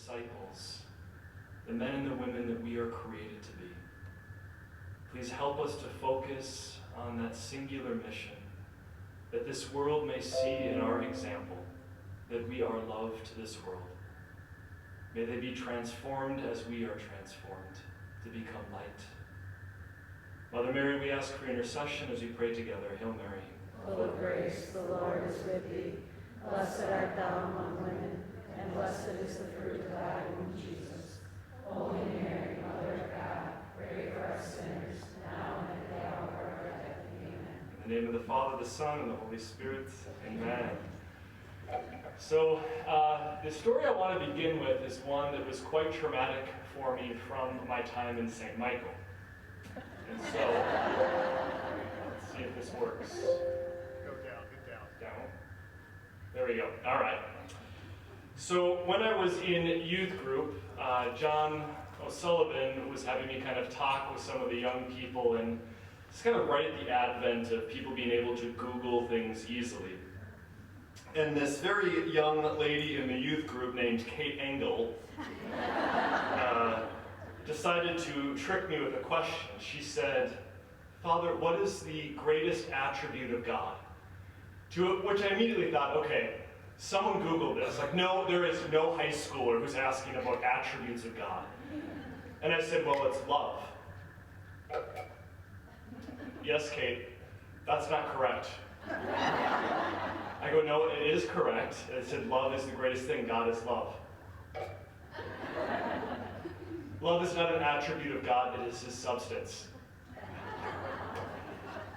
disciples, the men and the women that we are created to be. Please help us to focus on that singular mission, that this world may see in our example that we are love to this world. May they be transformed as we are transformed to become light. Mother Mary, we ask for intercession as we pray together. Hail Mary. Full of grace, the Lord is with thee. Blessed art thou among women, and blessed is the fruit of thy womb, Jesus. Holy Mary, Mother of God, pray for us sinners, now and at the hour of our death. Amen. In the name of the Father, the Son, and the Holy Spirit. Amen. So, the story I want to begin with is one that was quite traumatic for me from my time in St. Michael. And so, let's see if this works. Go down, get down. Down. There we go. All right. So when I was in youth group, John O'Sullivan was having me kind of talk with some of the young people, and it's kind of right at the advent of people being able to Google things easily. And this very young lady in the youth group named Kate Engel decided to trick me with a question. She said, "Father, what is the greatest attribute of God?" To which I immediately thought, okay, someone Googled this. Like, no, there is no high schooler who's asking about attributes of God. And I said, well, it's love. Yes, Kate, that's not correct. I go, no, it is correct. I said, love is the greatest thing. God is love. Love is not an attribute of God, it is his substance.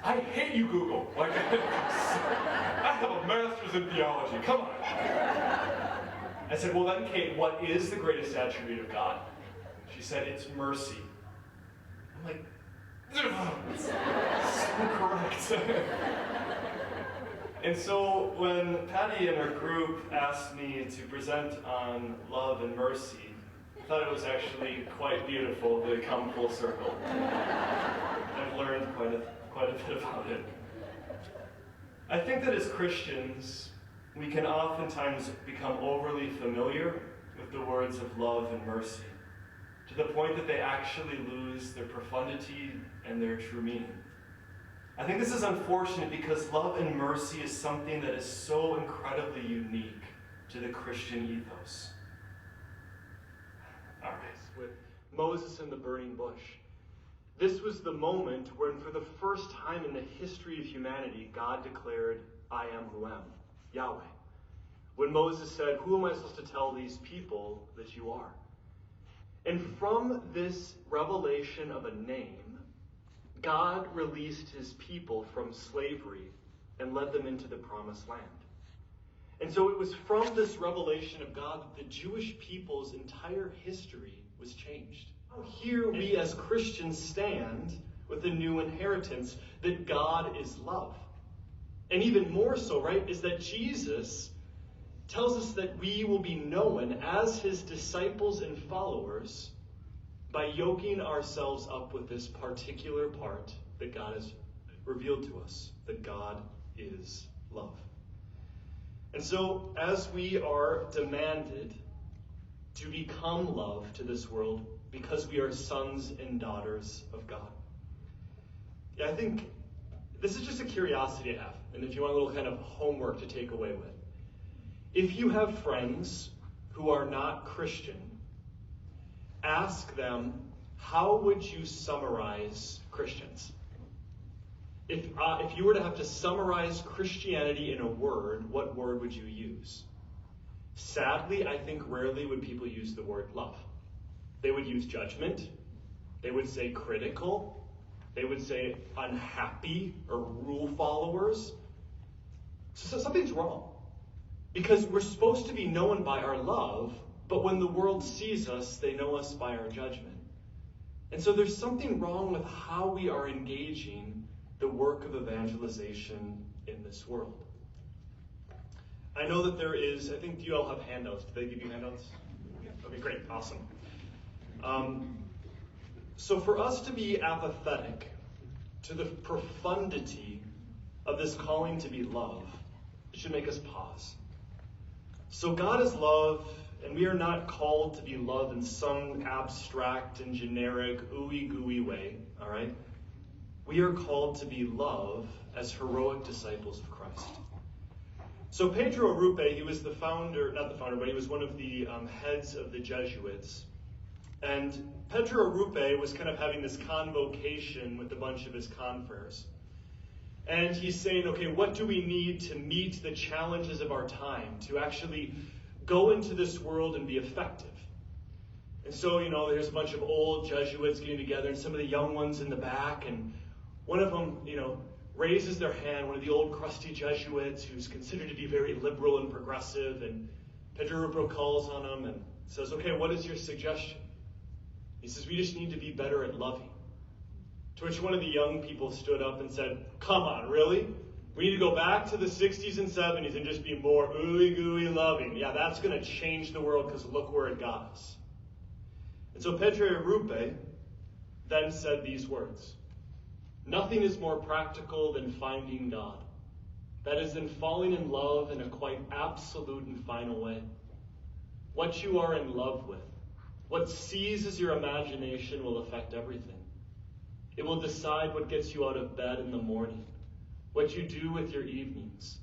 I hate you, Google. Like, I have a master's in theology. Come on. I said, well then, Kate, what is the greatest attribute of God? She said, it's mercy. I'm like, it's so correct. And so when Patty and her group asked me to present on love and mercy, I thought it was actually quite beautiful to come full circle. I've learned quite a bit about it. I think that as Christians, we can oftentimes become overly familiar with the words of love and mercy, to the point that they actually lose their profundity and their true meaning. I think this is unfortunate because love and mercy is something that is so incredibly unique to the Christian ethos. All right, with Moses and the burning bush. This was the moment when, for the first time in the history of humanity, God declared, I am who am, Yahweh. When Moses said, who am I supposed to tell these people that you are? And from this revelation of a name, God released his people from slavery and led them into the promised land. And so it was from this revelation of God that the Jewish people's entire history was changed. Here we as Christians stand with a new inheritance that God is love. And even more so, right, is that Jesus tells us that we will be known as his disciples and followers by yoking ourselves up with this particular part that God has revealed to us, that God is love. And so, as we are demanded to become love to this world because we are sons and daughters of God, I think this is just a curiosity I have, and if you want a little kind of homework to take away with. If you have friends who are not Christian, ask them, how would you summarize Christians? If you were to have to summarize Christianity in a word, what word would you use? Sadly, I think rarely would people use the word love. They would use judgment. They would say critical. They would say unhappy or rule followers. So something's wrong. Because we're supposed to be known by our love, but when the world sees us, they know us by our judgment. And so there's something wrong with how we are engaging the work of evangelization in this world. I know that there is, I think you all have handouts. Do they give you handouts? Okay, great, awesome. So for us to be apathetic to the profundity of this calling to be love, it should make us pause. So God is love, And we are not called to be love in some abstract and generic, ooey-gooey way, all right? We are called to be love as heroic disciples of Christ. So Pedro Arrupe, he was the founder, not the founder, but he was one of the heads of the Jesuits. And Pedro Arrupe was kind of having this convocation with a bunch of his confreres. And he's saying, okay, what do we need to meet the challenges of our time, to actually go into this world and be effective? And so, there's a bunch of old Jesuits getting together and some of the young ones in the back. And one of them, raises their hand, one of the old crusty Jesuits who's considered to be very liberal and progressive. And Pedro Arrupe calls on him and says, okay, what is your suggestion? He says, we just need to be better at loving. To which one of the young people stood up and said, come on, really? We need to go back to the 60s and 70s and just be more ooey-gooey loving. Yeah, that's going to change the world because look where it got us. And so Pedro Arrupe then said these words: nothing is more practical than finding God. That is, in falling in love in a quite absolute and final way. What you are in love with, what seizes your imagination, will affect everything. It will decide what gets you out of bed in the morning, what you do with your evenings,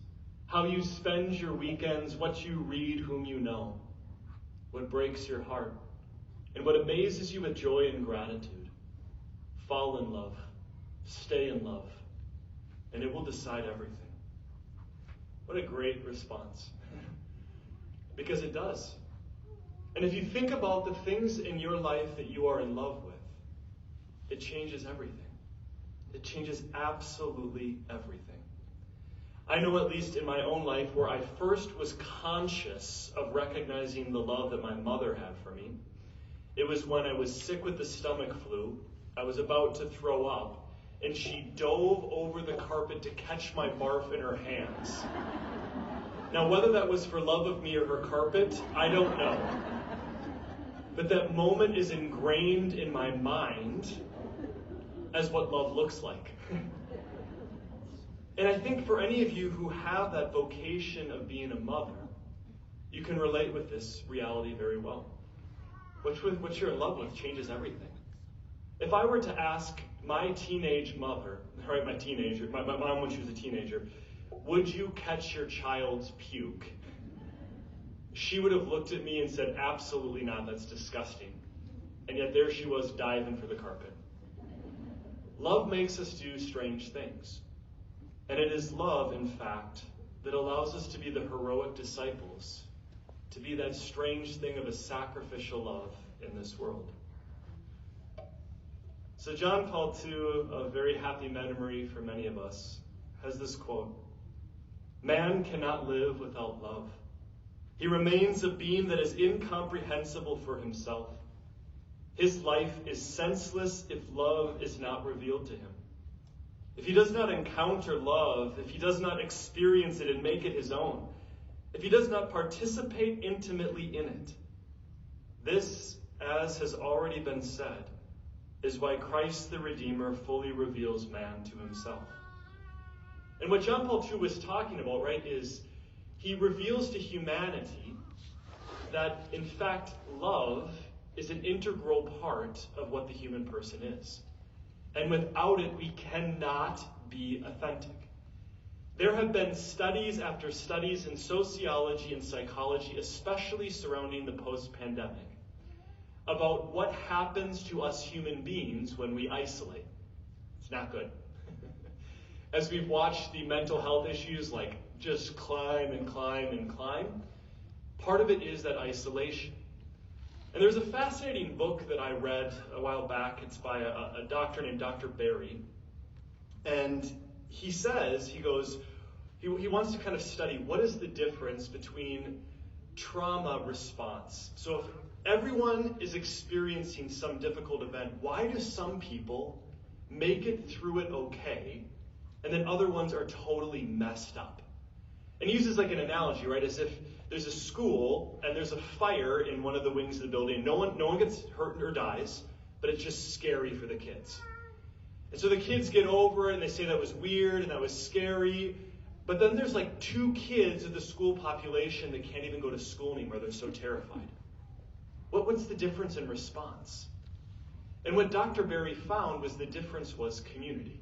how you spend your weekends, what you read, whom you know, what breaks your heart, and what amazes you with joy and gratitude. Fall in love, stay in love, and it will decide everything. What a great response. Because it does. And if you think about the things in your life that you are in love with, it changes everything. It changes absolutely everything. I know, at least in my own life, where I first was conscious of recognizing the love that my mother had for me. It was when I was sick with the stomach flu. I was about to throw up, and she dove over the carpet to catch my barf in her hands. Now, whether that was for love of me or her carpet, I don't know. But that moment is ingrained in my mind as what love looks like. And I think for any of you who have that vocation of being a mother, you can relate with this reality very well. What you're in love with changes everything. If I were to ask my teenage mother, right, my mom when she was a teenager, would you catch your child's puke? She would have looked at me and said, absolutely not, that's disgusting. And yet there she was diving for the carpet. Love makes us do strange things. And it is love, in fact, that allows us to be the heroic disciples, to be that strange thing of a sacrificial love in this world. So John Paul II, a very happy memory for many of us, has this quote: man cannot live without love. He remains a being that is incomprehensible for himself. His life is senseless if love is not revealed to him. If he does not encounter love, if he does not experience it and make it his own, if he does not participate intimately in it, this, as has already been said, is why Christ the Redeemer fully reveals man to himself. And what John Paul II was talking about, right, is he reveals to humanity that, in fact, love is an integral part of what the human person is. And without it, we cannot be authentic. There have been studies after studies in sociology and psychology, especially surrounding the post-pandemic, about what happens to us human beings when we isolate. It's not good. As we've watched the mental health issues like just climb and climb and climb, part of it is that isolation. And there's a fascinating book that I read a while back. It's by a doctor named Dr. Barry. And he wants to kind of study what is the difference between trauma response. So if everyone is experiencing some difficult event, why do some people make it through it okay, and then other ones are totally messed up? And he uses like an analogy, right? As if there's a school and there's a fire in one of the wings of the building. No one gets hurt or dies, but it's just scary for the kids. And so the kids get over it and they say that was weird and that was scary. But then there's like 2 kids of the school population that can't even go to school anymore. They're so terrified. What's the difference in response? And what Dr. Berry found was the difference was community.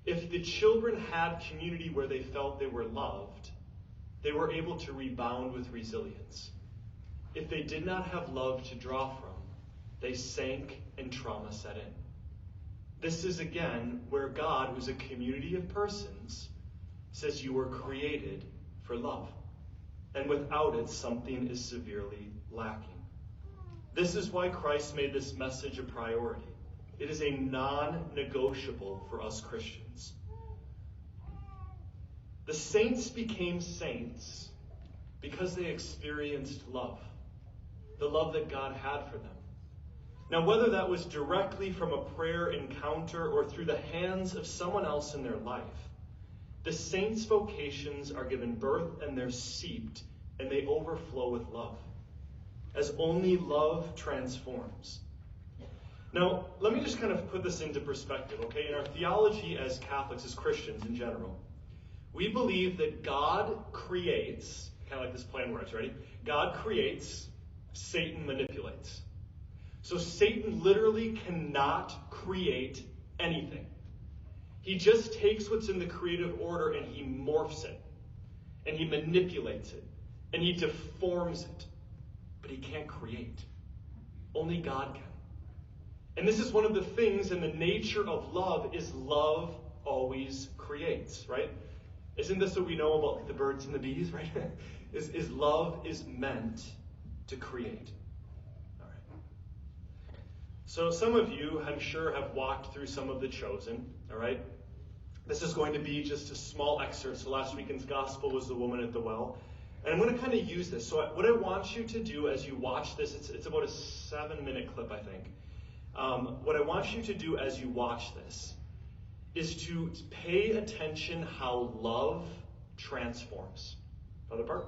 If the children had community where they felt they were loved, they were able to rebound with resilience. If they did not have love to draw from, they sank and trauma set in. This is again where God, who's a community of persons, says you were created for love. And without it, something is severely lacking. This is why Christ made this message a priority. It is a non-negotiable for us Christians. The saints became saints because they experienced love, the love that God had for them. Now, whether that was directly from a prayer encounter or through the hands of someone else in their life, the saints' vocations are given birth and they're seeped and they overflow with love, as only love transforms. Now, let me just kind of put this into perspective, okay? In our theology as Catholics, as Christians in general, we believe that God creates, kind of like this play on words, ready? God creates, Satan manipulates. So Satan literally cannot create anything. He just takes what's in the creative order and he morphs it, and he manipulates it, and he deforms it. But he can't create. Only God can. And this is one of the things in the nature of love is love always creates, right? Isn't this what we know about the birds and the bees, right? is love is meant to create. All right. So some of you, I'm sure, have walked through some of the Chosen, all right? This is going to be just a small excerpt. So last weekend's gospel was the woman at the well. And I'm going to kind of use this. So what I want you to do as you watch this, it's about a 7-minute clip, I think. What I want you to do as you watch this is to pay attention how love transforms. Other part?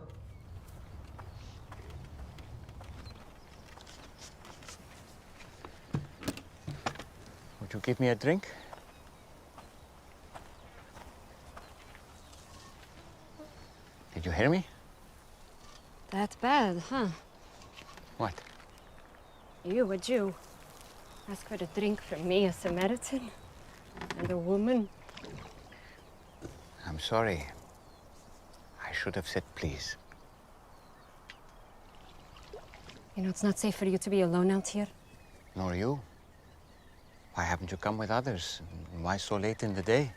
Would you give me a drink? Did you hear me? That bad, huh? What? You, a Jew, ask for a drink from me, a Samaritan, and a woman. I'm sorry. I should have said please. You know, it's not safe for you to be alone out here. Nor you. Why haven't you come with others? And why so late in the day?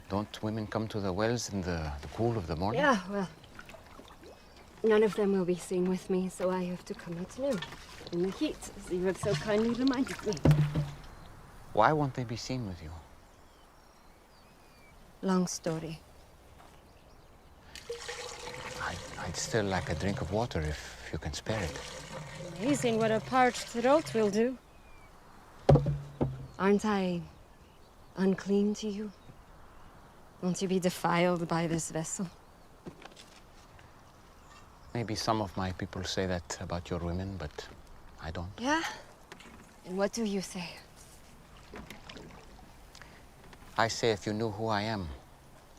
Don't women come to the wells in the cool of the morning? Yeah, well, none of them will be seen with me, so I have to come out now, in the heat, as you have so kindly reminded me. Why won't they be seen with you? Long story. I'd still like a drink of water if you can spare it. Amazing what a parched throat will do. Aren't I unclean to you? Won't you be defiled by this vessel? Maybe some of my people say that about your women, but I don't. Yeah? And what do you say? I say if you knew who I am,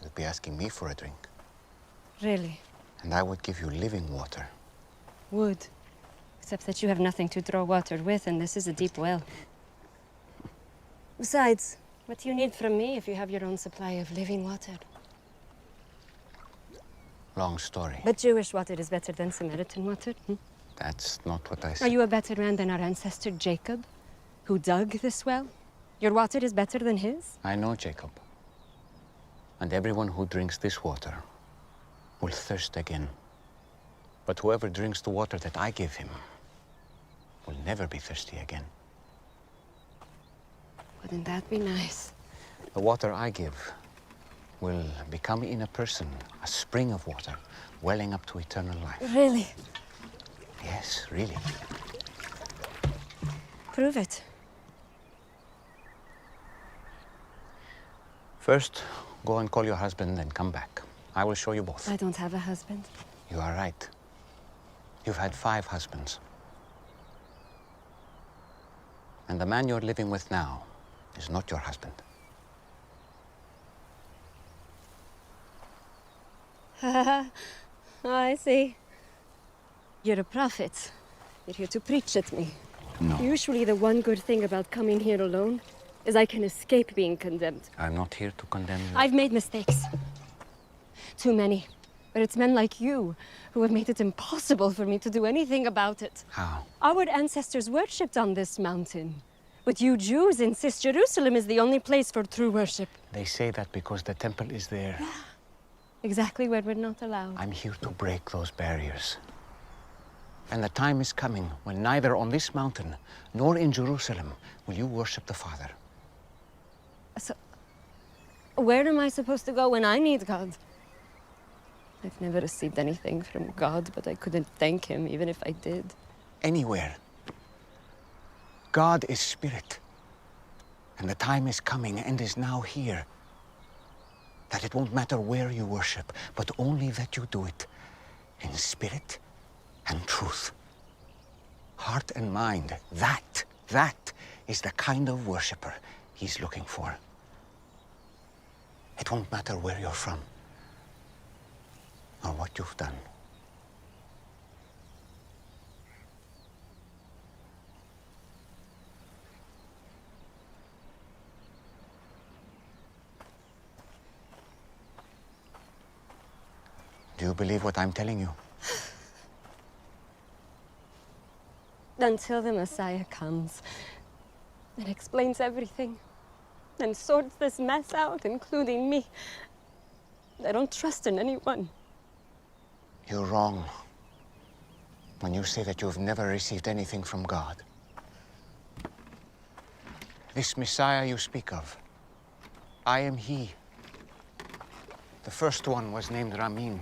you'd be asking me for a drink. Really? And I would give you living water. Would. Except that you have nothing to draw water with, and this is a deep well. Besides, what do you need from me if you have your own supply of living water? Long story. But Jewish water is better than Samaritan water. That's not what I Are said. you a better man than our ancestor Jacob, who dug this well? Your water is better than his? I know Jacob. And everyone who drinks this water will thirst again. But whoever drinks the water that I give him will never be thirsty again. Wouldn't that be nice? The water I give will become in a person a spring of water welling up to eternal life. Really? Yes, really. Prove it. First, go and call your husband and come back. I will show you both. I don't have a husband. You are right. You've had 5 husbands. And the man you're living with now is not your husband. Oh, I see. You're a prophet. You're here to preach at me. No. Usually the one good thing about coming here alone is I can escape being condemned. I'm not here to condemn you. I've made mistakes. Too many. But it's men like you who have made it impossible for me to do anything about it. How? Our ancestors worshipped on this mountain. But you Jews insist Jerusalem is the only place for true worship. They say that because the temple is there. Exactly where we're not allowed. I'm here to break those barriers. And the time is coming when neither on this mountain nor in Jerusalem will you worship the Father. So, where am I supposed to go when I need God? I've never received anything from God, but I couldn't thank him even if I did. Anywhere. God is spirit. And the time is coming and is now here that it won't matter where you worship, but only that you do it in spirit and truth. Heart and mind, that is the kind of worshiper he's looking for. It won't matter where you're from or what you've done. Do you believe what I'm telling you? Until the Messiah comes and explains everything and sorts this mess out, including me, I don't trust in anyone. You're wrong when you say that you've never received anything from God. This Messiah you speak of, I am he. The first one was named Ramin.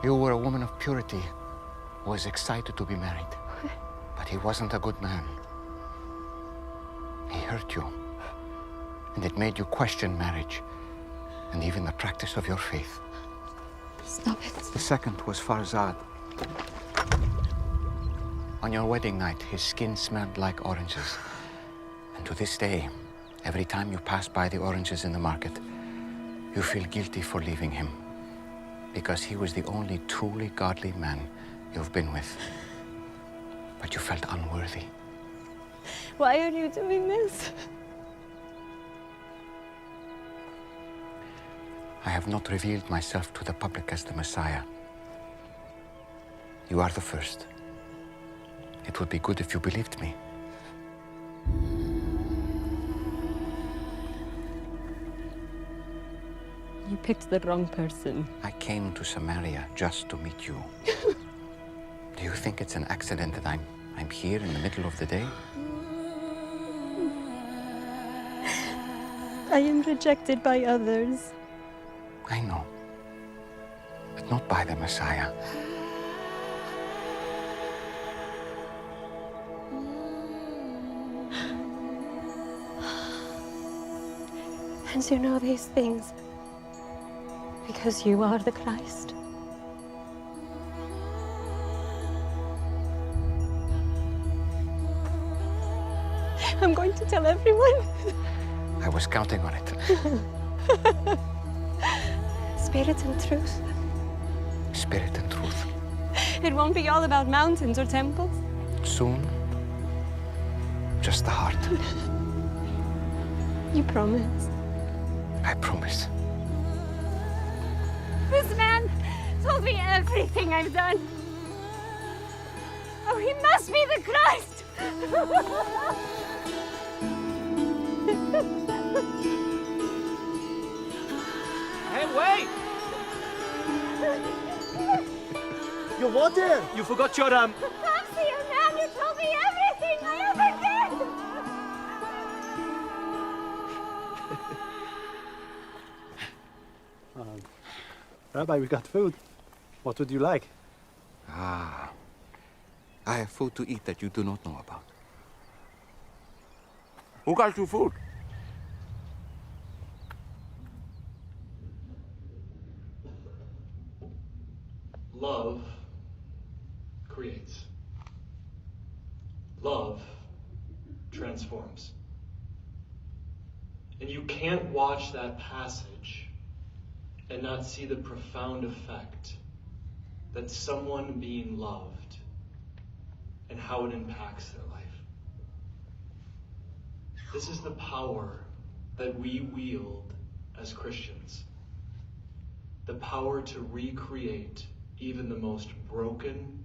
You were a woman of purity who was excited to be married. But he wasn't a good man. He hurt you. And it made you question marriage and even the practice of your faith. Stop it. The second was Farzad. On your wedding night, his skin smelled like oranges. And to this day, every time you pass by the oranges in the market, you feel guilty for leaving him. Because he was the only truly godly man you've been with. But you felt unworthy. Why are you doing this? I have not revealed myself to the public as the Messiah. You are the first. It would be good if you believed me. You picked the wrong person. I came to Samaria just to meet you. Do you think it's an accident that I'm here in the middle of the day? I am rejected by others. I know. But not by the Messiah. And you know these things because you are the Christ. I'm going to tell everyone. I was counting on it. Spirit and truth. Spirit and truth. It won't be all about mountains or temples. Soon, just the heart. You promise. I promise. This man told me everything I've done. Oh, he must be the Christ! Hey, wait! Your water! You forgot your, Fancy a man who told me everything I ever did! Rabbi, we got food. What would you like? Ah. I have food to eat that you do not know about. Who got you food? Love creates. Love transforms. And you can't watch that passage and not see the profound effect that someone being loved and how it impacts their life. This is the power that we wield as Christians. The power to recreate even the most broken,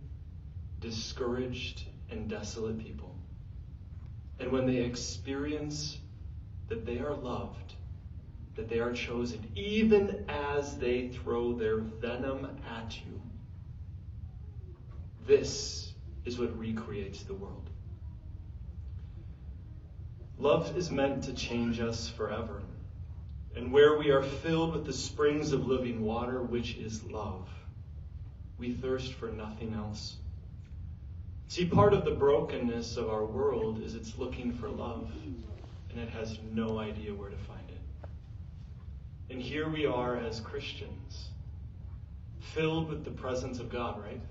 discouraged, and desolate people. And when they experience that they are loved, that they are chosen, even as they throw their venom at you, this is what recreates the world. Love is meant to change us forever. And where we are filled with the springs of living water, which is love, we thirst for nothing else. See, part of the brokenness of our world is it's looking for love, and it has no idea where to find it. And here we are as Christians, filled with the presence of God, right?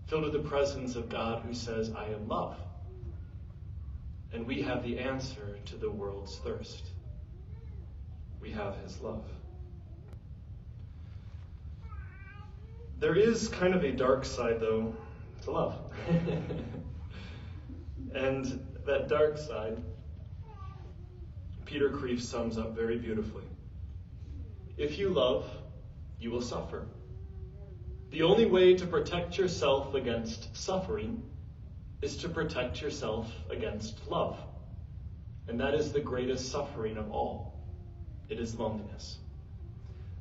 Filled with the presence of God who says, I am love. And we have the answer to the world's thirst. We have his love. There is kind of a dark side, though, to love. And that dark side, Peter Kreeft sums up very beautifully. If you love, you will suffer. The only way to protect yourself against suffering is to protect yourself against love. And that is the greatest suffering of all. It is loneliness.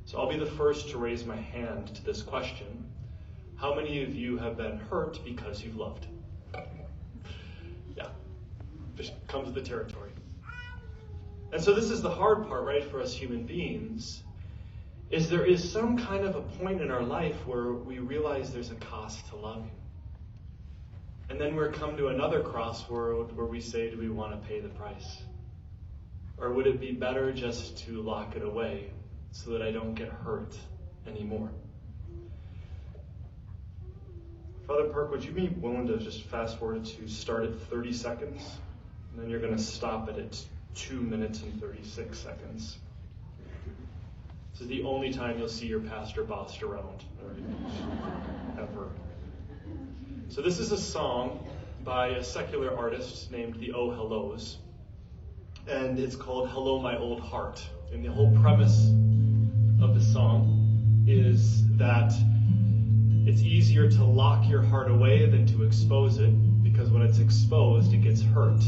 So I'll be the first to raise my hand to this question. How many of you have been hurt because you've loved? Yeah, this comes with the territory. And so this is the hard part, right, for us human beings, is there is some kind of a point in our life where we realize there's a cost to loving. And then we're come to another crossroad where we say, do we want to pay the price? Or would it be better just to lock it away so that I don't get hurt anymore? Father Perk, would you be willing to just fast forward to start at 30 seconds? And then you're going to stop it at 2 minutes and 36 seconds. This is the only time you'll see your pastor bossed around, ever. So this is a song by a secular artist named the Oh Hellos. And it's called Hello My Old Heart. And the whole premise of the song is that it's easier to lock your heart away than to expose it, because when it's exposed, it gets hurt.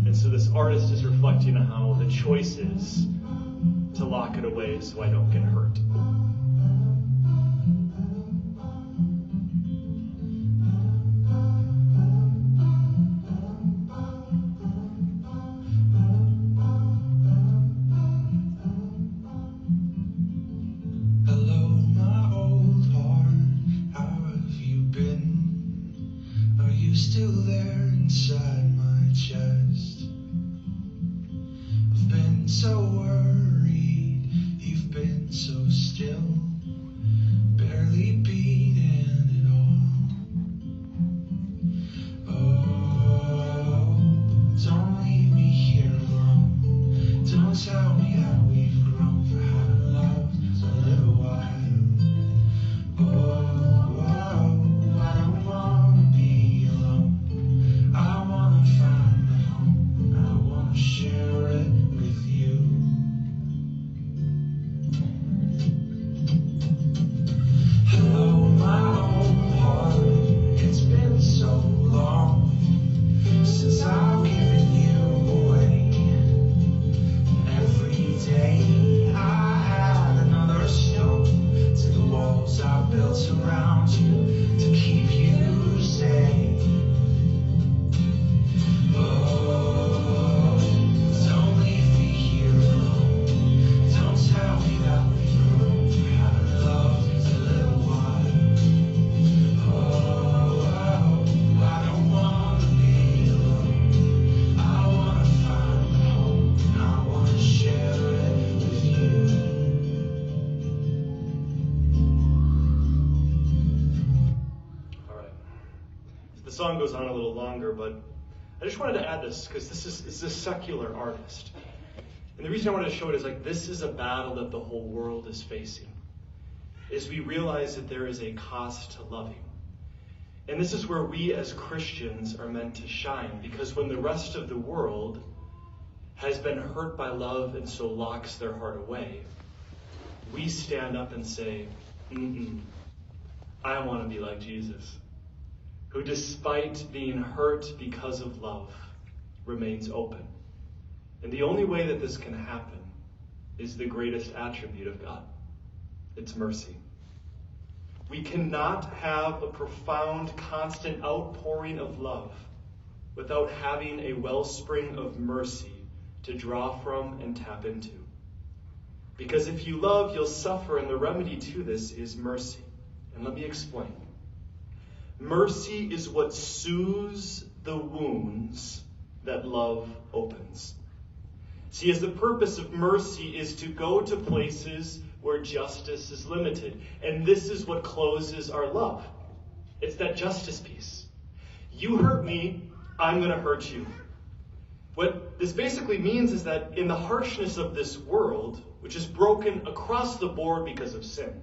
And so this artist is reflecting on how the choice is to lock it away so I don't get hurt. Still there inside my chest. I've been so worried, you've been so still, barely beating it all. Oh, don't leave me here alone. Don't tell me that we've grown for having loved a little while. The song goes on a little longer, but I just wanted to add this because this is a secular artist. And the reason I wanted to show it is like this is a battle that the whole world is facing. Is we realize that there is a cost to loving. And this is where we as Christians are meant to shine, because when the rest of the world has been hurt by love and so locks their heart away, we stand up and say, I want to be like Jesus, who despite being hurt because of love, remains open. And the only way that this can happen is the greatest attribute of God. It's mercy. We cannot have a profound, constant outpouring of love without having a wellspring of mercy to draw from and tap into. Because if you love, you'll suffer, and the remedy to this is mercy. And let me explain. Mercy is what soothes the wounds that love opens. See, as the purpose of mercy is to go to places where justice is limited. And this is what closes our love. It's that justice piece. You hurt me, I'm going to hurt you. What this basically means is that in the harshness of this world, which is broken across the board because of sin,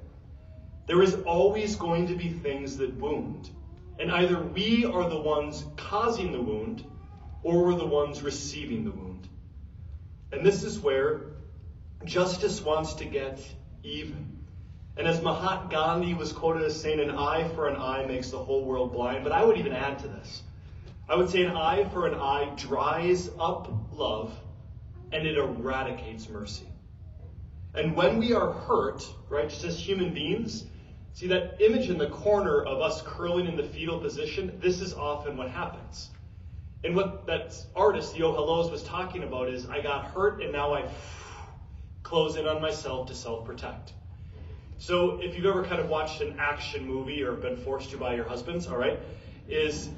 there is always going to be things that wound. And either we are the ones causing the wound, or we're the ones receiving the wound. And this is where justice wants to get even. And as Mahatma Gandhi was quoted as saying, an eye for an eye makes the whole world blind. But I would even add to this. I would say an eye for an eye dries up love, and it eradicates mercy. And when we are hurt, right, just as human beings, see that image in the corner of us curling in the fetal position, this is often what happens. And what that artist, the Oh Hellos, was talking about is, I got hurt and now I close in on myself to self-protect. So if you've ever kind of watched an action movie or been forced to by your husbands, all right, is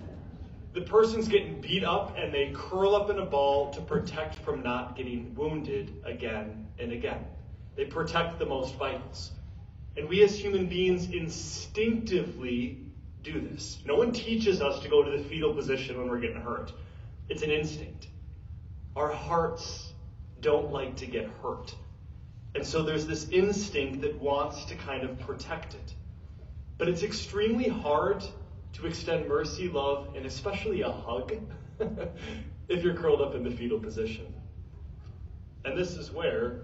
the person's getting beat up and they curl up in a ball to protect from not getting wounded again and again. They protect the most vitals. And we as human beings instinctively do this. No one teaches us to go to the fetal position when we're getting hurt. It's an instinct. Our hearts don't like to get hurt. And so there's this instinct that wants to kind of protect it. But it's extremely hard to extend mercy, love, and especially a hug if you're curled up in the fetal position. And this is where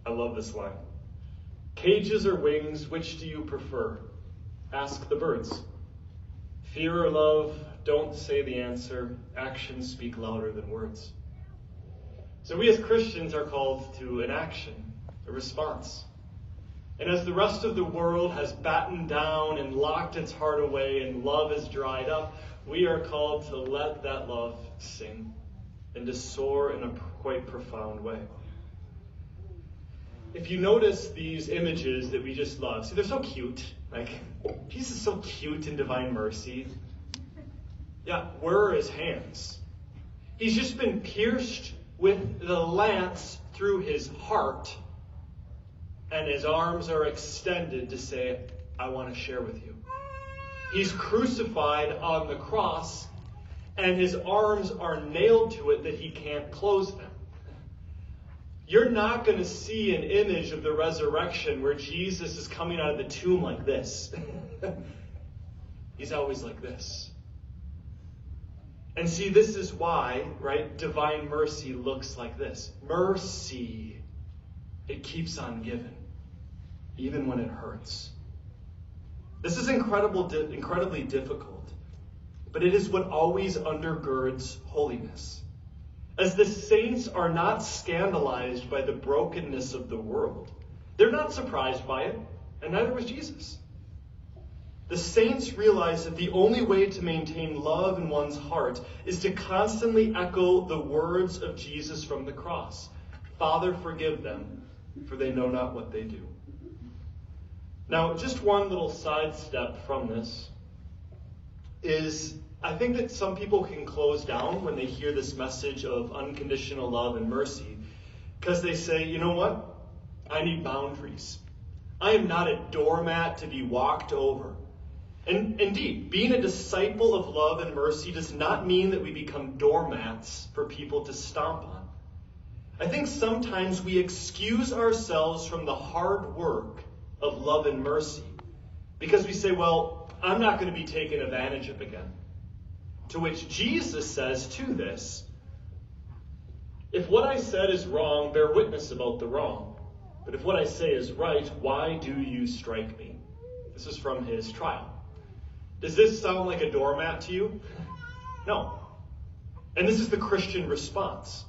I love this line. Cages or wings, which do you prefer? Ask the birds. Fear or love, don't say the answer. Actions speak louder than words. So we as Christians are called to an action, a response. And as the rest of the world has battened down and locked its heart away and love is dried up, we are called to let that love sing and to soar in a quite profound way. If you notice these images that we just love, see, they're so cute. Like, Jesus is so cute in divine mercy. Yeah, where are his hands? He's just been pierced with the lance through his heart, and his arms are extended to say, I want to share with you. He's crucified on the cross, and his arms are nailed to it that he can't close them. You're not going to see an image of the resurrection where Jesus is coming out of the tomb like this. He's always like this. And see, this is why, right, divine mercy looks like this. Mercy, it keeps on giving, even when it hurts. This is incredibly difficult, but it is what always undergirds holiness. As the saints are not scandalized by the brokenness of the world, they're not surprised by it, and neither was Jesus. The saints realize that the only way to maintain love in one's heart is to constantly echo the words of Jesus from the cross. Father, forgive them, for they know not what they do. Now, just one little sidestep from this is I think that some people can close down when they hear this message of unconditional love and mercy because they say, you know what? I need boundaries. I am not a doormat to be walked over. And indeed, being a disciple of love and mercy does not mean that we become doormats for people to stomp on. I think sometimes we excuse ourselves from the hard work of love and mercy because we say, well, I'm not going to be taken advantage of again. To which Jesus says to this, if what I said is wrong, bear witness about the wrong. But if what I say is right, why do you strike me? This is from his trial. Does this sound like a doormat to you? No. And this is the Christian response.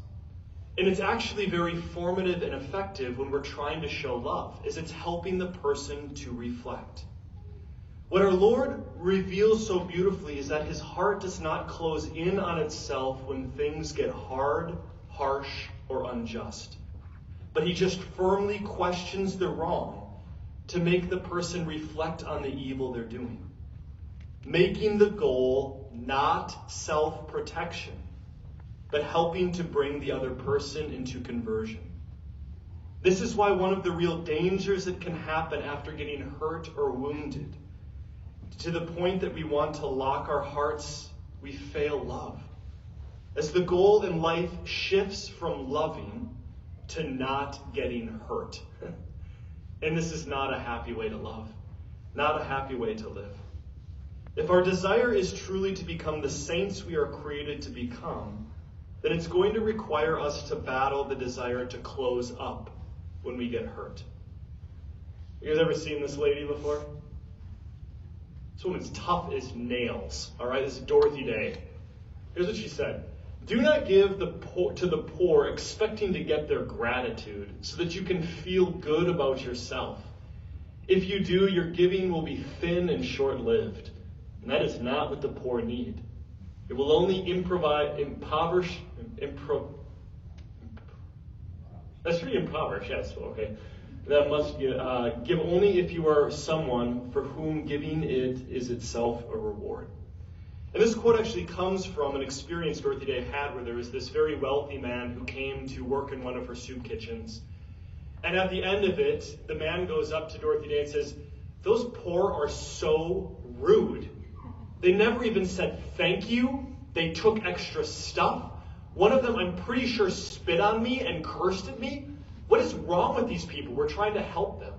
And it's actually very formative and effective when we're trying to show love, is it's helping the person to reflect. What our Lord reveals so beautifully is that his heart does not close in on itself when things get hard, harsh, or unjust. But he just firmly questions the wrong to make the person reflect on the evil they're doing. Making the goal not self-protection, but helping to bring the other person into conversion. This is why one of the real dangers that can happen after getting hurt or wounded, to the point that we want to lock our hearts, we fail love. As the goal in life shifts from loving to not getting hurt. And this is not a happy way to love, not a happy way to live. If our desire is truly to become the saints we are created to become, then it's going to require us to battle the desire to close up when we get hurt. You guys ever seen this lady before? This woman's tough as nails. All right, this is Dorothy Day. Here's what she said. Do not give to the poor expecting to get their gratitude so that you can feel good about yourself. If you do, your giving will be thin and short-lived. And that is not what the poor need. It will only that's pretty impoverished, yes, okay. That must give only if you are someone for whom giving it is itself a reward. And this quote actually comes from an experience Dorothy Day had where there was this very wealthy man who came to work in one of her soup kitchens. And at the end of it, the man goes up to Dorothy Day and says, "Those poor are so rude. They never even said thank you. They took extra stuff. One of them, I'm pretty sure, spit on me and cursed at me. What is wrong with these people? We're trying to help them."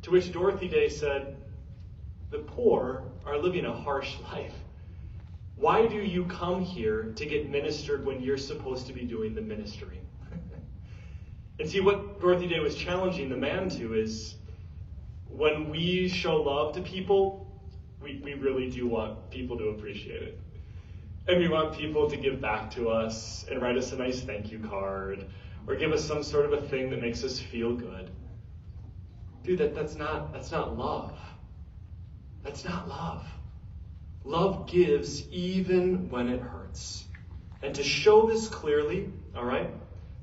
To which Dorothy Day said, "The poor are living a harsh life. Why do you come here to get ministered when you're supposed to be doing the ministering?" And see, what Dorothy Day was challenging the man to is when we show love to people, we really do want people to appreciate it. And we want people to give back to us and write us a nice thank you card or give us some sort of a thing that makes us feel good. Dude, that's not love. That's not love. Love gives even when it hurts. And to show this clearly, all right,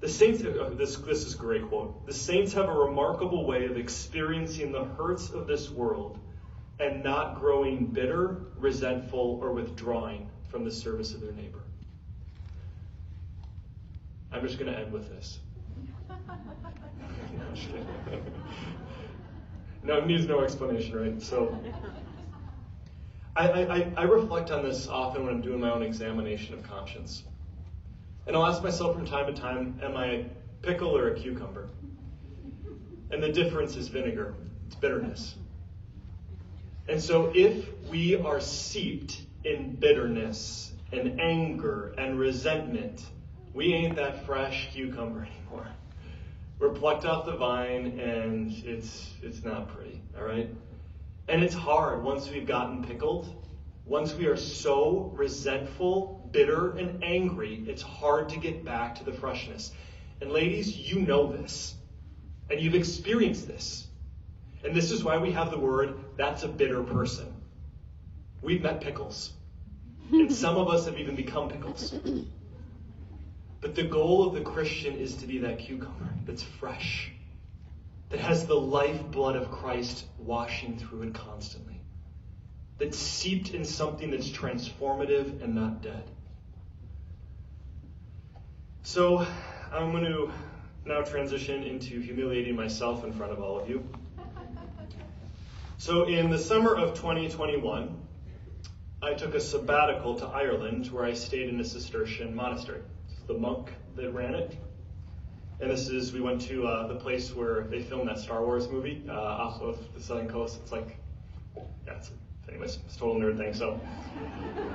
the saints, this is a great quote. The saints have a remarkable way of experiencing the hurts of this world and not growing bitter, resentful, or withdrawing from the service of their neighbor. I'm just going to end with this. No, it needs no explanation, right? So I reflect on this often when I'm doing my own examination of conscience. And I'll ask myself from time to time, am I a pickle or a cucumber? And the difference is vinegar. It's bitterness. And so if we are seeped in bitterness and anger and resentment, we ain't that fresh cucumber anymore. We're plucked off the vine and it's not pretty, all right? And it's hard once we've gotten pickled. Once we are so resentful, bitter, and angry, it's hard to get back to the freshness. And ladies, you know this. And you've experienced this. And this is why we have the word, that's a bitter person. We've met pickles. And some of us have even become pickles. But the goal of the Christian is to be that cucumber that's fresh, that has the lifeblood of Christ washing through it constantly, that's seeped in something that's transformative and not dead. So I'm going to now transition into humiliating myself in front of all of you. So in the summer of 2021, I took a sabbatical to Ireland where I stayed in a Cistercian monastery. The monk that ran it. And we went to the place where they filmed that Star Wars movie off of the southern coast. It's like, anyways, it's a total nerd thing. So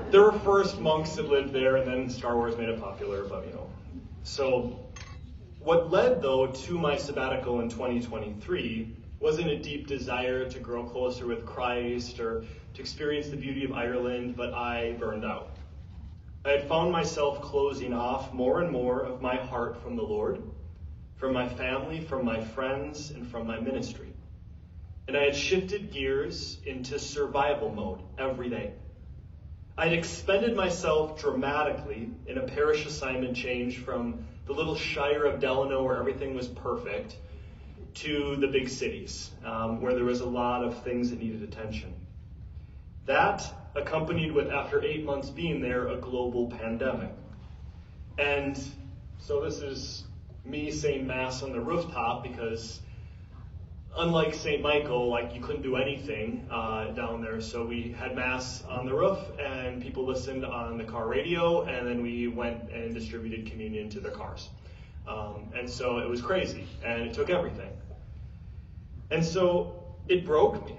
there were first monks that lived there, and then Star Wars made it popular, but So what led, though, to my sabbatical in 2023 wasn't a deep desire to grow closer with Christ or to experience the beauty of Ireland, but I burned out. I had found myself closing off more and more of my heart from the Lord, from my family, from my friends, and from my ministry. And I had shifted gears into survival mode every day. I had expended myself dramatically in a parish assignment change from the little shire of Delano where everything was perfect to the big cities where there was a lot of things that needed attention. That accompanied with, after 8 months being there, a global pandemic. And so this is me saying Mass on the rooftop because unlike St. Michael, you couldn't do anything down there. So we had Mass on the roof and people listened on the car radio, and then we went and distributed communion to their cars. And so it was crazy, and it took everything. And so it broke me,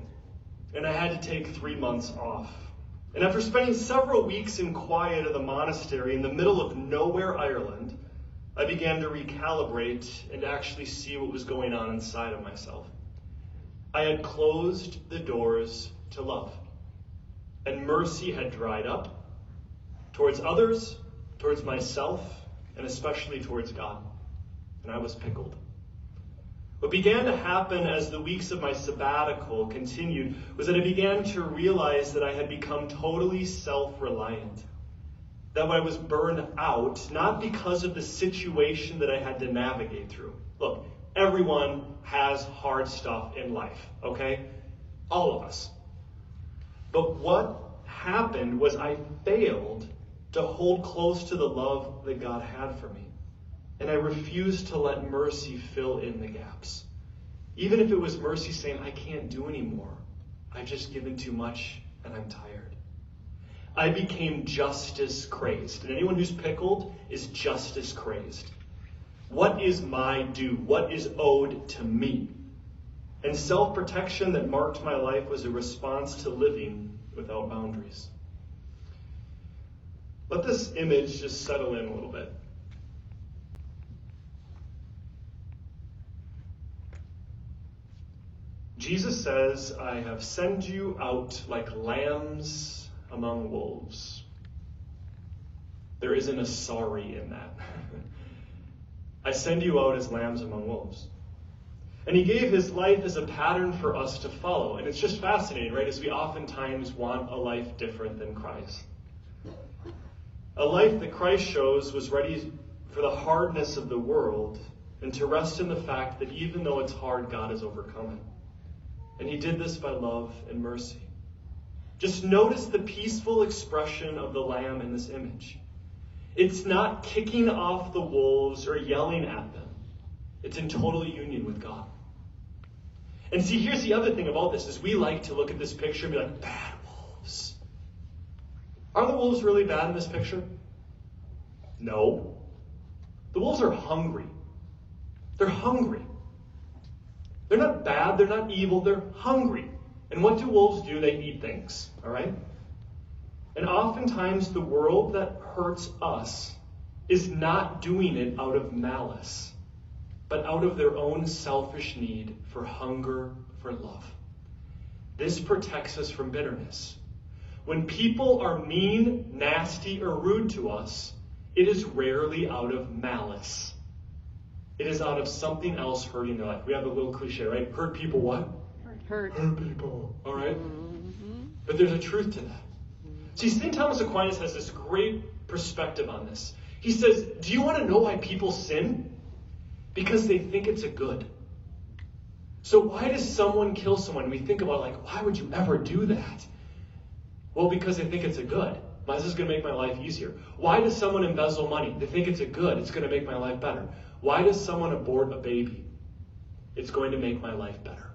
and I had to take 3 months off. And after spending several weeks in quiet at the monastery in the middle of nowhere, Ireland, I began to recalibrate and actually see what was going on inside of myself. I had closed the doors to love, and mercy had dried up towards others, towards myself, and especially towards God. And I was pickled. What began to happen as the weeks of my sabbatical continued was that I began to realize that I had become totally self-reliant. That I was burned out, not because of the situation that I had to navigate through. Look, everyone has hard stuff in life, okay? All of us. But what happened was I failed to hold close to the love that God had for me. And I refused to let mercy fill in the gaps. Even if it was mercy saying, I can't do anymore. I've just given too much and I'm tired. I became justice crazed. And anyone who's pickled is justice crazed. What is my due? What is owed to me? And self-protection that marked my life was a response to living without boundaries. Let this image just settle in a little bit. Jesus says, I have sent you out like lambs among wolves. There isn't a sorry in that. I send you out as lambs among wolves. And he gave his life as a pattern for us to follow. And it's just fascinating, right? As we oftentimes want a life different than Christ. A life that Christ shows was ready for the hardness of the world and to rest in the fact that even though it's hard, God has overcome it. And he did this by love and mercy. Just notice the peaceful expression of the lamb in this image. It's not kicking off the wolves or yelling at them. It's in total union with God. And see, here's the other thing about this, is we like to look at this picture and be like, bad wolves. Are the wolves really bad in this picture? No. The wolves are hungry. They're hungry. They're not bad, they're not evil, they're hungry. And what do wolves do? They eat things, all right? And oftentimes the world that hurts us is not doing it out of malice, but out of their own selfish need for hunger, for love. This protects us from bitterness. When people are mean, nasty, or rude to us, it is rarely out of malice. It is out of something else hurting their life. We have a little cliche, right? Hurt people what? Hurt people. All right? Mm-hmm. But there's a truth to that. See, St. Thomas Aquinas has this great perspective on this. He says, do you want to know why people sin? Because they think it's a good. So why does someone kill someone? We think about why would you ever do that? Well, because they think it's a good. This is going to make my life easier. Why does someone embezzle money? They think it's a good. It's going to make my life better. Why does someone abort a baby? It's going to make my life better.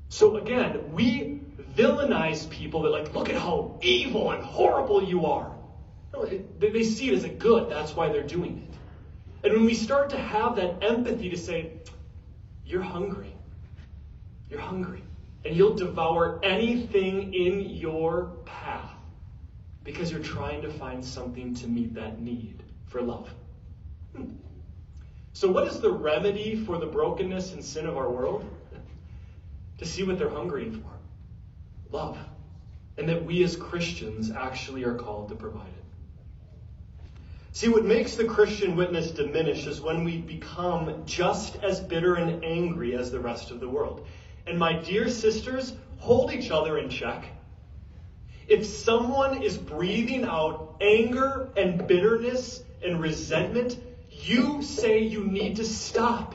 So again, we villainize people that look at how evil and horrible you are. No, they see it as a good. That's why they're doing it. And when we start to have that empathy to say, you're hungry, and you'll devour anything in your path because you're trying to find something to meet that need for love. So what is the remedy for the brokenness and sin of our world? To see what they're hungering for. Love. And that we as Christians actually are called to provide it. See, what makes the Christian witness diminish is when we become just as bitter and angry as the rest of the world. And my dear sisters, hold each other in check. If someone is breathing out anger and bitterness and resentment, you say you need to stop.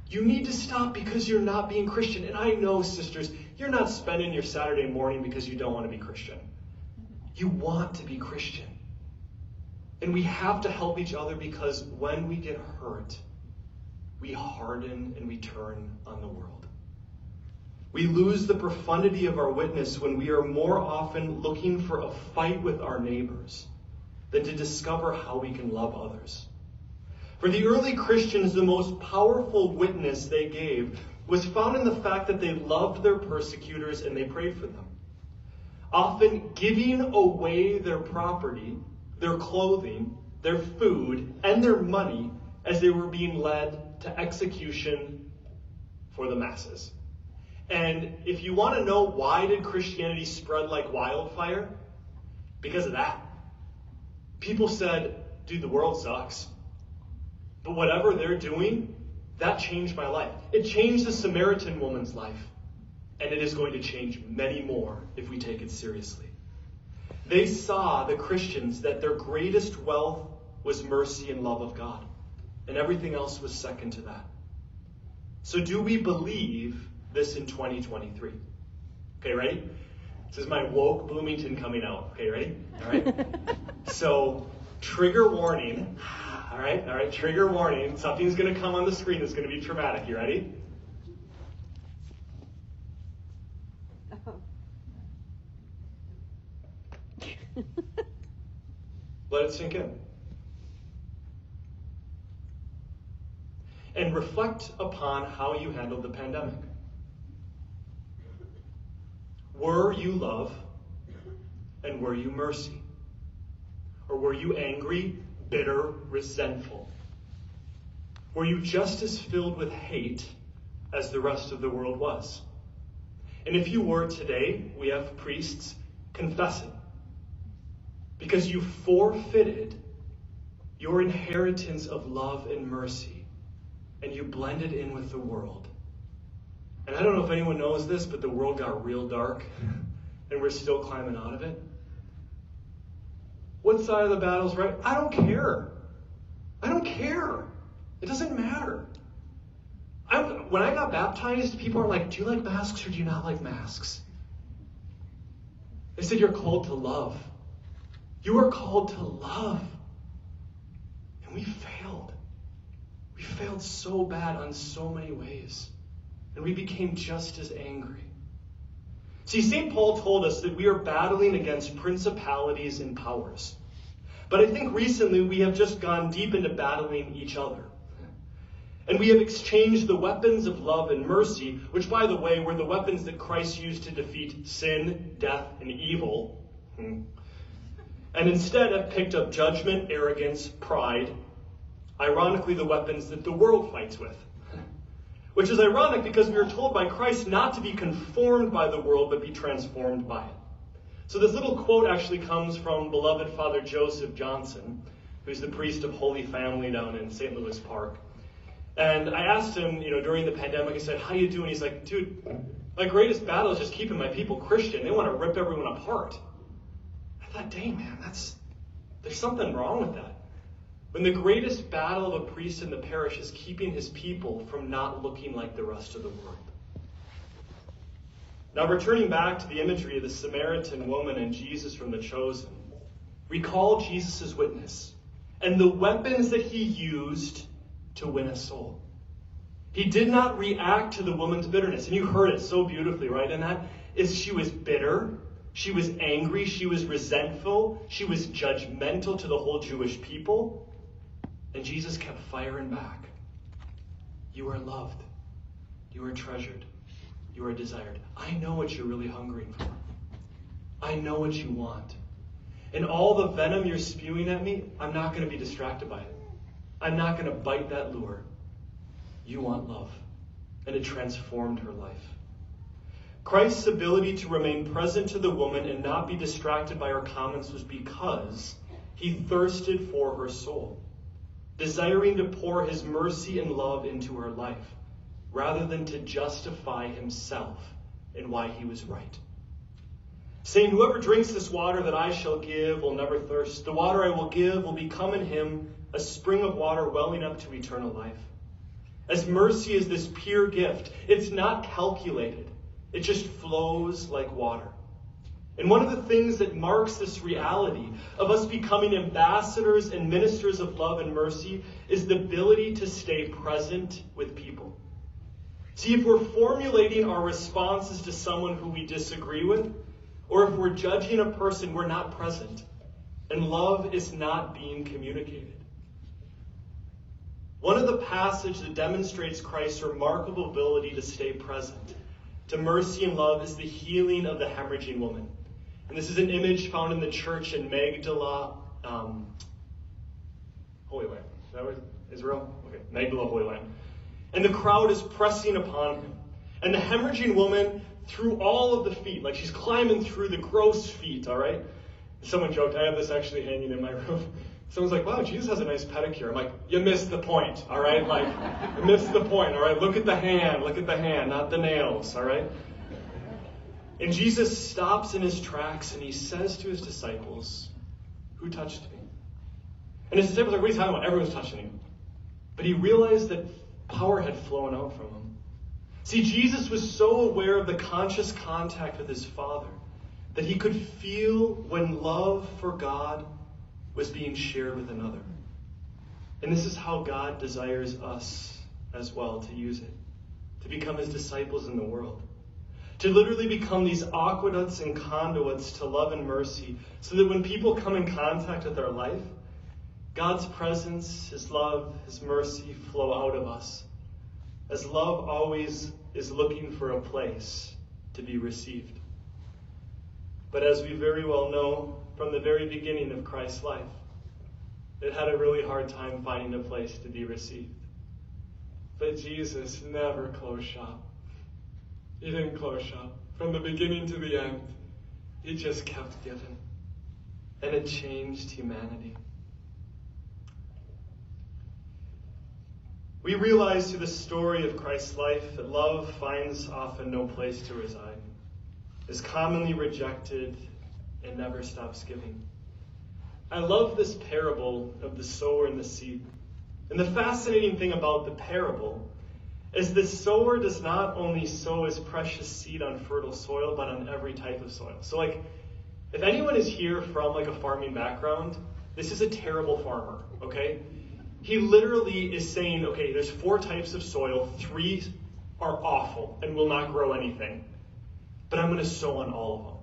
You need to stop because you're not being Christian. And I know, sisters, you're not spending your Saturday morning because you don't want to be Christian. You want to be Christian. And we have to help each other because when we get hurt, we harden and we turn on the world. We lose the profundity of our witness when we are more often looking for a fight with our neighbors than to discover how we can love others. For the early Christians, the most powerful witness they gave was found in the fact that they loved their persecutors and they prayed for them. Often giving away their property, their clothing, their food, and their money as they were being led to execution for the masses. And if you want to know why did Christianity spread like wildfire? Because of that. People said, dude, the world sucks. But whatever they're doing, that changed my life. It changed the Samaritan woman's life. And it is going to change many more if we take it seriously. They saw, the Christians, that their greatest wealth was mercy and love of God. And everything else was second to that. So do we believe this in 2023? Okay, ready? This is my woke Bloomington coming out. Okay, ready? All right. So, trigger warning. All right, trigger warning. Something's going to come on the screen that's going to be traumatic. You ready? Let it sink in. And reflect upon how you handled the pandemic. Were you love and were you mercy? Or were you angry, bitter, resentful? Were you just as filled with hate as the rest of the world was? And if you were today, we have priests confessing. Because you forfeited your inheritance of love and mercy, and you blended in with the world. And I don't know if anyone knows this, but the world got real dark, and we're still climbing out of it. What side of the battle's right? I don't care. It doesn't matter. When I got baptized, people are like, do you like masks or do you not like masks? They said you're called to love. You are called to love. And we failed. We failed so bad on so many ways. And we became just as angry. See, St. Paul told us that we are battling against principalities and powers. But I think recently we have just gone deep into battling each other. And we have exchanged the weapons of love and mercy, which, by the way, were the weapons that Christ used to defeat sin, death, and evil. And instead have picked up judgment, arrogance, pride, ironically the weapons that the world fights with. Which is ironic because we are told by Christ not to be conformed by the world, but be transformed by it. So this little quote actually comes from beloved Father Joseph Johnson, who's the priest of Holy Family down in St. Louis Park. And I asked him, during the pandemic, I said, how you doing? He's like, dude, my greatest battle is just keeping my people Christian. They want to rip everyone apart. I thought, dang, man, there's something wrong with that. When the greatest battle of a priest in the parish is keeping his people from not looking like the rest of the world. Now, returning back to the imagery of the Samaritan woman and Jesus from The Chosen, recall Jesus' witness and the weapons that he used to win a soul. He did not react to the woman's bitterness. And you heard it so beautifully, right? And that is, she was bitter, she was angry, she was resentful, she was judgmental to the whole Jewish people. And Jesus kept firing back. You are loved. You are treasured. You are desired. I know what you're really hungering for. I know what you want. And all the venom you're spewing at me, I'm not going to be distracted by it. I'm not going to bite that lure. You want love. And it transformed her life. Christ's ability to remain present to the woman and not be distracted by her comments was because he thirsted for her soul, desiring to pour his mercy and love into her life, rather than to justify himself in why he was right. Saying, whoever drinks this water that I shall give will never thirst. The water I will give will become in him a spring of water welling up to eternal life. As mercy is this pure gift, it's not calculated. It just flows like water. And one of the things that marks this reality of us becoming ambassadors and ministers of love and mercy is the ability to stay present with people. See, if we're formulating our responses to someone who we disagree with, or if we're judging a person, we're not present. And love is not being communicated. One of the passages that demonstrates Christ's remarkable ability to stay present to mercy and love is the healing of the hemorrhaging woman. And this is an image found in the church in Magdala, Holy Land. Is that what Israel? Okay, Magdala, Holy Land. And the crowd is pressing upon him. And the hemorrhaging woman, through all of the feet, like she's climbing through the gross feet, all right? Someone joked, I have this actually hanging in my room. Someone's like, wow, Jesus has a nice pedicure. I'm like, you missed the point, all right? Like, you missed the point, all right? Look at the hand, not the nails, all right? And Jesus stops in his tracks and he says to his disciples, who touched me? And his disciples are like, what are you talking about? Everyone's touching him. But he realized that power had flown out from him. See, Jesus was so aware of the conscious contact with his Father that he could feel when love for God was being shared with another. And this is how God desires us as well to use it, to become his disciples in the world, to literally become these aqueducts and conduits to love and mercy, so that when people come in contact with our life, God's presence, his love, his mercy flow out of us, as love always is looking for a place to be received. But as we very well know, from the very beginning of Christ's life, it had a really hard time finding a place to be received. But Jesus never closed shop. He didn't close shop. From the beginning to the end, he just kept giving. And it changed humanity. We realize through the story of Christ's life that love finds often no place to reside, is commonly rejected, and never stops giving. I love this parable of the sower and the seed. And the fascinating thing about the parable is the sower does not only sow his precious seed on fertile soil, but on every type of soil. So if anyone is here from a farming background, this is a terrible farmer, okay? He literally is saying, okay, there's 4 types of soil, 3 are awful and will not grow anything. But I'm going to sow on all of them.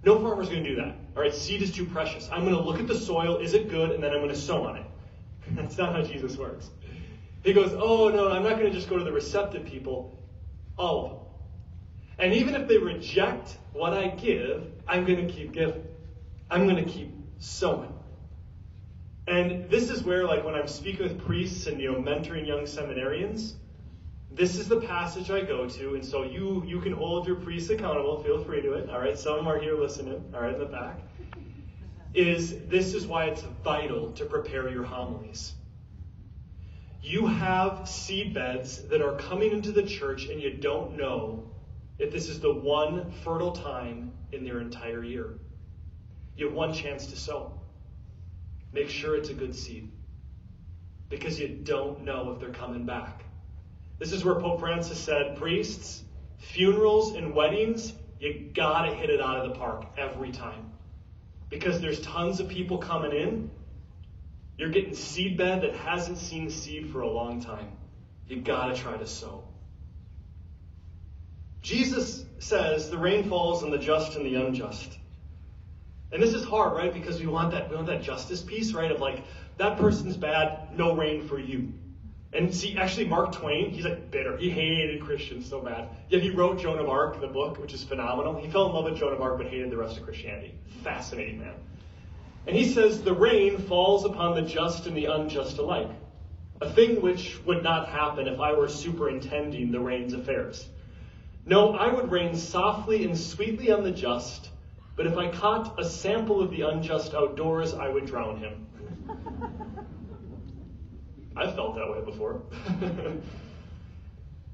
No farmer's going to do that. All right, seed is too precious. I'm going to look at the soil, is it good, and then I'm going to sow on it. That's not how Jesus works. He goes, oh, no, I'm not going to just go to the receptive people, all of them. And even if they reject what I give, I'm going to keep giving. I'm going to keep sowing. And this is where, when I'm speaking with priests and, mentoring young seminarians, this is the passage I go to. And so you can hold your priests accountable. Feel free to it. All right, some are here listening, all right, in the back. This is why it's vital to prepare your homilies. You have seed beds that are coming into the church and you don't know if this is the one fertile time in their entire year. You have one chance to sow. Make sure it's a good seed, because you don't know if they're coming back. This is where Pope Francis said, priests, funerals and weddings, you gotta hit it out of the park every time. Because there's tons of people coming in. You're getting seedbed that hasn't seen seed for a long time. You gotta try to sow. Jesus says the rain falls on the just and the unjust. And this is hard, right? Because we want that justice piece, right? Of like, that person's bad, no rain for you. And see, actually, Mark Twain, he's like bitter. He hated Christians so bad. Yet he wrote Joan of Arc, the book, which is phenomenal. He fell in love with Joan of Arc, but hated the rest of Christianity. Fascinating man. And he says, the rain falls upon the just and the unjust alike. A thing which would not happen if I were superintending the rain's affairs. No, I would rain softly and sweetly on the just, but if I caught a sample of the unjust outdoors, I would drown him. I've felt that way before.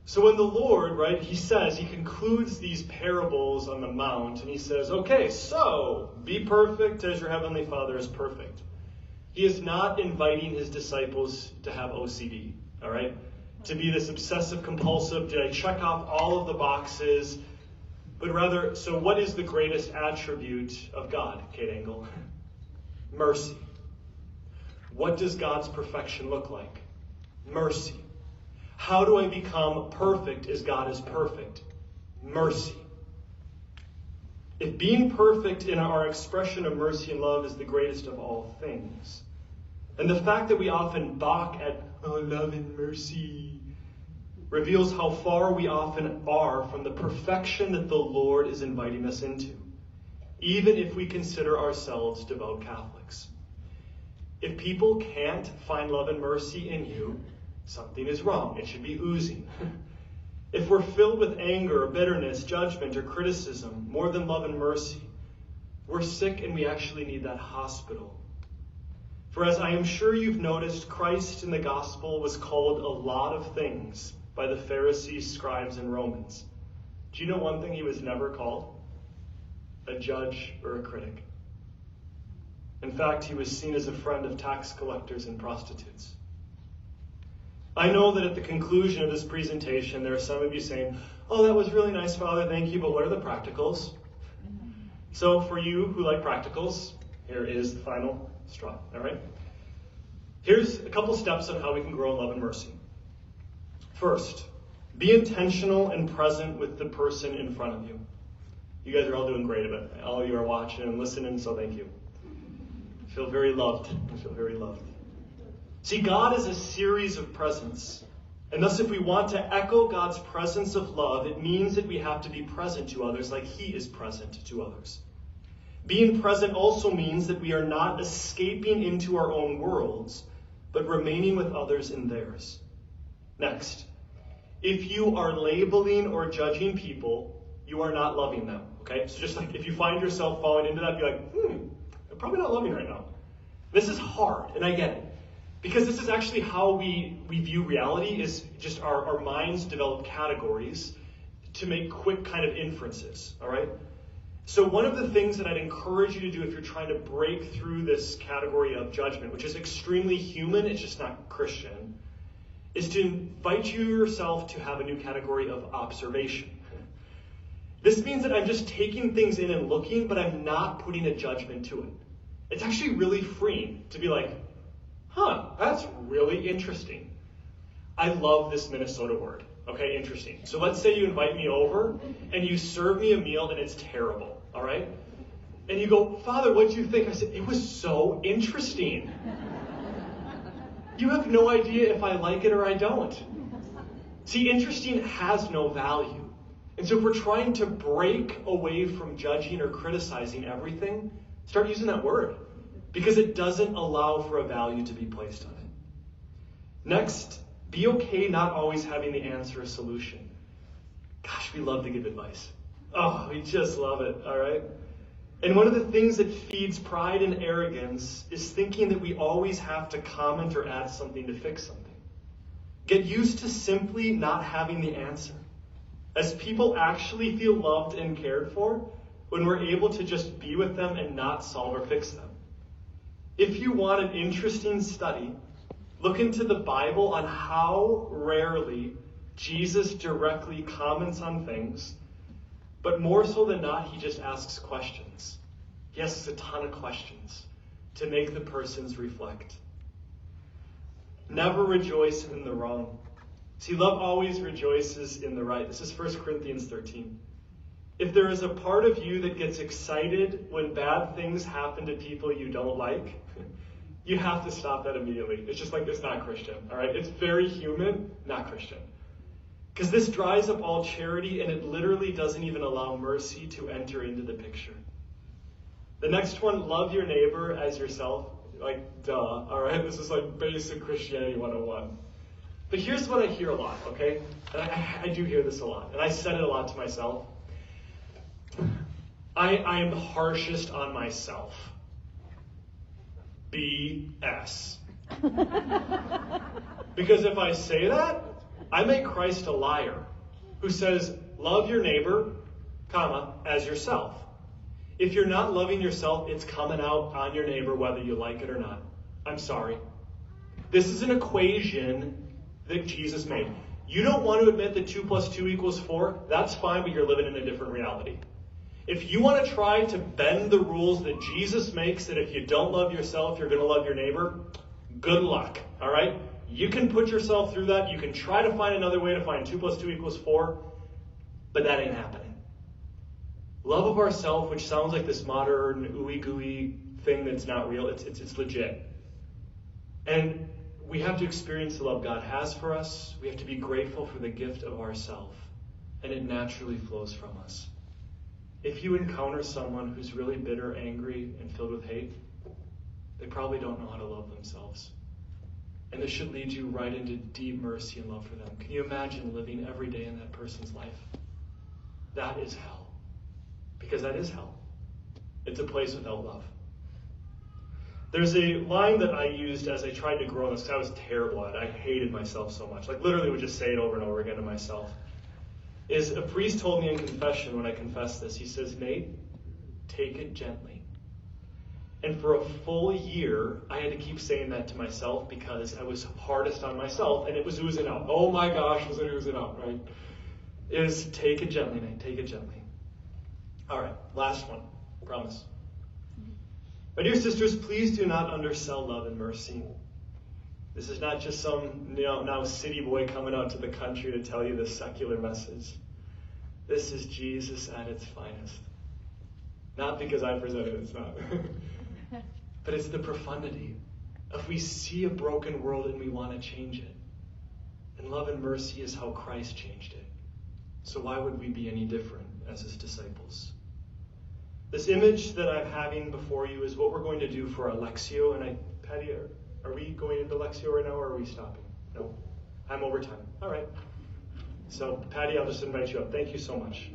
So when the Lord, right, he concludes these parables on the mount, and he says, okay, so be perfect as your heavenly Father is perfect. He is not inviting his disciples to have OCD, all right? To be this obsessive compulsive, did I check off all of the boxes? But rather, so what is the greatest attribute of God, Kate Engel? Mercy. What does God's perfection look like? Mercy. How do I become perfect as God is perfect? Mercy. If being perfect in our expression of mercy and love is the greatest of all things, and the fact that we often balk at love and mercy reveals how far we often are from the perfection that the Lord is inviting us into, even if we consider ourselves devout Catholics. If people can't find love and mercy in you, something is wrong. It should be oozing. If we're filled with anger or bitterness, judgment or criticism, more than love and mercy, we're sick and we actually need that hospital. For as I am sure you've noticed, Christ in the gospel was called a lot of things by the Pharisees, scribes, and Romans. Do you know one thing he was never called? A judge or a critic. In fact, he was seen as a friend of tax collectors and prostitutes. I know that at the conclusion of this presentation, there are some of you saying, oh, that was really nice, Father, thank you, but what are the practicals? So for you who like practicals, here is the final straw, all right? Here's a couple steps on how we can grow in love and mercy. First, be intentional and present with the person in front of you. You guys are all doing great about it. All of you are watching and listening, so thank you. I feel very loved. I feel very loved. See, God is a series of presence. And thus, if we want to echo God's presence of love, it means that we have to be present to others like he is present to others. Being present also means that we are not escaping into our own worlds, but remaining with others in theirs. Next, if you are labeling or judging people, you are not loving them. Okay? So just like if you find yourself falling into that, be like, I'm probably not loving right now. This is hard, and I get it. Because this is actually how we view reality, is just our minds develop categories to make quick kind of inferences, all right? So one of the things that I'd encourage you to do if you're trying to break through this category of judgment, which is extremely human, it's just not Christian, is to invite you yourself to have a new category of observation. This means that I'm just taking things in and looking, but I'm not putting a judgment to it. It's actually really freeing to be like, that's really interesting. I love this Minnesota word. Okay, interesting. So let's say you invite me over and you serve me a meal and it's terrible, all right? And you go, Father, what do you think? I said, it was so interesting. You have no idea if I like it or I don't. See, interesting has no value. And so if we're trying to break away from judging or criticizing everything, start using that word. Because it doesn't allow for a value to be placed on it. Next, be okay not always having the answer or solution. Gosh, we love to give advice. Oh, we just love it, all right? And one of the things that feeds pride and arrogance is thinking that we always have to comment or add something to fix something. Get used to simply not having the answer. As people actually feel loved and cared for when we're able to just be with them and not solve or fix them. If you want an interesting study, look into the Bible on how rarely Jesus directly comments on things, but more so than not, he just asks questions. He asks a ton of questions to make the persons reflect. Never rejoice in the wrong. See, love always rejoices in the right. This is 1 Corinthians 13. If there is a part of you that gets excited when bad things happen to people you don't like, you have to stop that immediately. It's just like, it's not Christian, all right? It's very human, not Christian. Because this dries up all charity, and it literally doesn't even allow mercy to enter into the picture. The next one, love your neighbor as yourself. Like, duh, all right? This is like basic Christianity 101. But here's what I hear a lot, okay? And I do hear this a lot, and I said it a lot to myself. I am the harshest on myself. BS. Because if I say that, I make Christ a liar who says, love your neighbor, comma, as yourself. If you're not loving yourself, it's coming out on your neighbor whether you like it or not. I'm sorry. This is an equation that Jesus made. You don't want to admit that 2 + 2 = 4? That's fine, but you're living in a different reality. If you want to try to bend the rules that Jesus makes, that if you don't love yourself, you're going to love your neighbor, good luck, all right? You can put yourself through that. You can try to find another way to find 2 + 2 = 4, but that ain't happening. Love of ourself, which sounds like this modern ooey-gooey thing that's not real, it's legit. And we have to experience the love God has for us. We have to be grateful for the gift of ourself, and it naturally flows from us. If you encounter someone who's really bitter, angry, and filled with hate, they probably don't know how to love themselves. And this should lead you right into deep mercy and love for them. Can you imagine living every day in that person's life? That is hell. Because that is hell. It's a place without love. There's a line that I used as I tried to grow in this, because I was terrible at it. I hated myself so much. Like literally would just say it over and over again to myself. Is a priest told me in confession when I confessed this, he says, Nate, take it gently. And for a full year, I had to keep saying that to myself because I was hardest on myself and it was oozing out. Oh my gosh, was it oozing out, right? Is take it gently, Nate, take it gently. All right, last one, promise. My dear sisters, please do not undersell love and mercy. This is not just some now city boy coming out to the country to tell you this secular message. This is Jesus at its finest. Not because I presented it, it's not. But it's the profundity. If we see a broken world and we want to change it. And love and mercy is how Christ changed it. So why would we be any different as his disciples? This image that I'm having before you is what we're going to do for our Lectio. And Patty, are we going into Lectio right now or are we stopping? No. I'm over time. All right. So Patty, I'll just invite you up. Thank you so much.